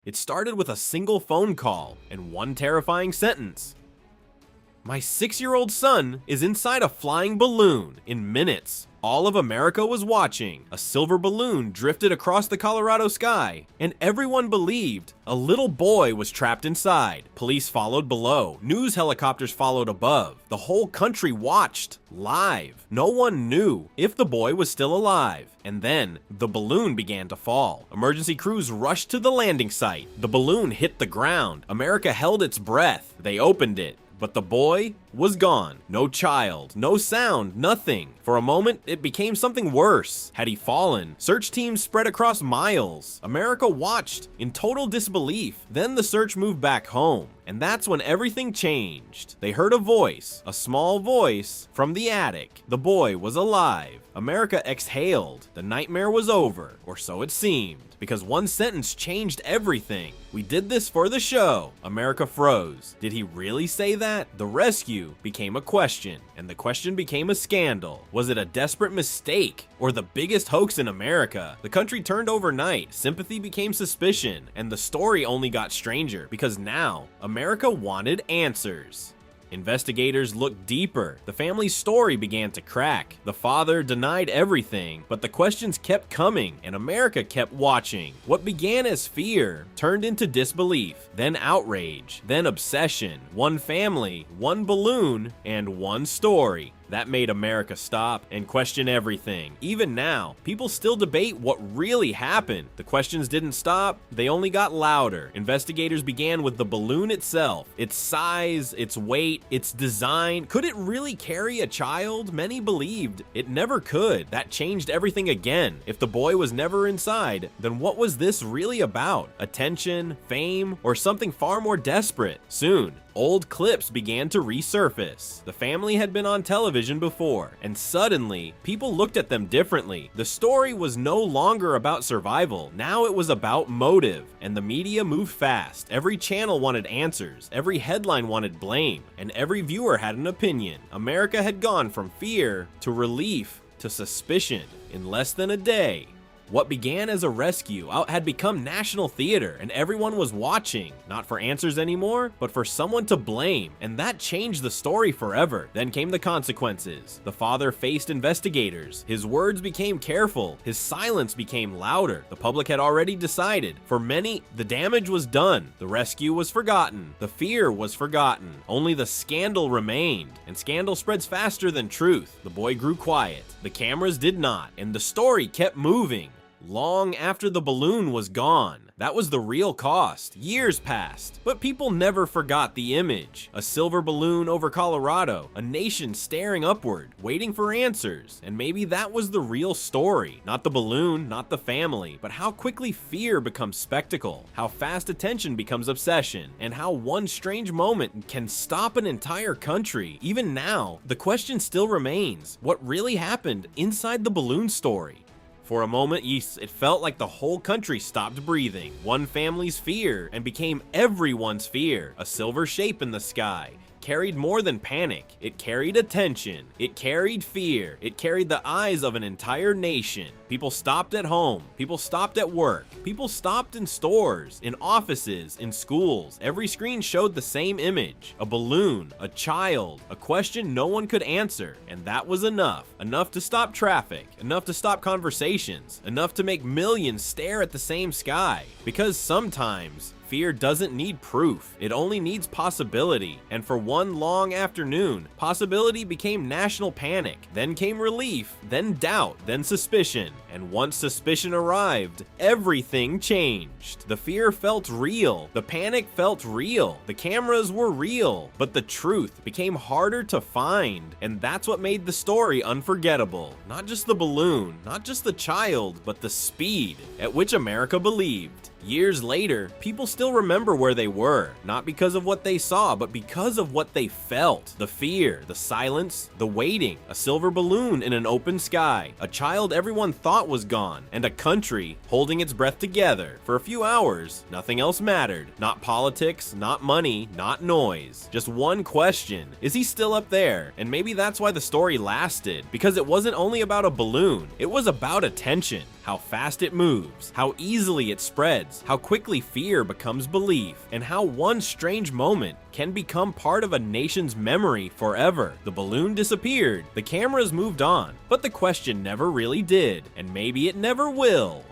It started with a single phone call and one terrifying sentence. My 6-year-old son is inside a flying balloon in minutes. All of America was watching. A silver balloon drifted across the Colorado sky, and everyone believed a little boy was trapped inside. Police followed below. News helicopters followed above. The whole country watched live. No one knew if the boy was still alive. And then the balloon began to fall. Emergency crews rushed to the landing site. The balloon hit the ground. America held its breath. They opened it. But the boy was gone. No child, no sound, nothing. For a moment, it became something worse. Had he fallen? Search teams spread across miles. America watched in total disbelief. Then the search moved back home. And that's when everything changed. They heard a voice, a small voice, from the attic. The boy was alive. America exhaled. The nightmare was over, or so it seemed, because one sentence changed everything. We did this for the show. America froze. Did he really say that? The rescue became a question, and the question became a scandal. Was it a desperate mistake, or the biggest hoax in America? The country turned overnight. Sympathy became suspicion, and the story only got stranger, because now America wanted answers. Investigators looked deeper. The family's story began to crack. The father denied everything, but the questions kept coming, and America kept watching. What began as fear turned into disbelief, then outrage, then obsession. One family, one balloon, and one story. That made America stop and question everything. Even now, people still debate what really happened. The questions didn't stop, they only got louder. Investigators began with the balloon itself, its size, its weight, its design. Could it really carry a child? Many believed it never could. That changed everything again. If the boy was never inside, then what was this really about? Attention, fame, or something far more desperate? Soon, old clips began to resurface. The family had been on television before, and suddenly, people looked at them differently. The story was no longer about survival. Now it was about motive, and the media moved fast. Every channel wanted answers, every headline wanted blame, and every viewer had an opinion. America had gone from fear to relief to suspicion in less than a day. What began as a rescue had become national theater, and everyone was watching, not for answers anymore, but for someone to blame, and that changed the story forever. Then came the consequences. The father faced investigators. His words became careful. His silence became louder. The public had already decided. For many, the damage was done. The rescue was forgotten. The fear was forgotten. Only the scandal remained, and scandal spreads faster than truth. The boy grew quiet. The cameras did not, and the story kept moving. Long after the balloon was gone. That was the real cost. Years passed, but people never forgot the image. A silver balloon over Colorado, a nation staring upward, waiting for answers. And maybe that was the real story. Not the balloon, not the family, but how quickly fear becomes spectacle, how fast attention becomes obsession, and how one strange moment can stop an entire country. Even now, the question still remains: what really happened inside the balloon story? For a moment, it felt like the whole country stopped breathing. One family's fear and became everyone's fear. A silver shape in the sky carried more than panic. It carried attention. It carried fear. It carried the eyes of an entire nation. People stopped at home. People stopped at work. People stopped in stores, in offices, in schools. Every screen showed the same image: a balloon, a child, a question no one could answer. And that was enough. Enough to stop traffic, enough to stop conversations, enough to make millions stare at the same sky. Because sometimes, fear doesn't need proof, it only needs possibility. And for one long afternoon, possibility became national panic. Then came relief, then doubt, then suspicion. And once suspicion arrived, everything changed. The fear felt real, the panic felt real, the cameras were real, but the truth became harder to find. And that's what made the story unforgettable. Not just the balloon, not just the child, but the speed at which America believed. Years later, people still remember where they were, not because of what they saw, but because of what they felt. The fear, the silence, the waiting, a silver balloon in an open sky, a child everyone thought was gone, and a country holding its breath together. For a few hours, nothing else mattered. Not politics, not money, not noise. Just one question: is he still up there? And maybe that's why the story lasted, because it wasn't only about a balloon, it was about attention. How fast it moves, how easily it spreads, kids, how quickly fear becomes belief, and how one strange moment can become part of a nation's memory forever. The balloon disappeared, the cameras moved on, but the question never really did, and maybe it never will.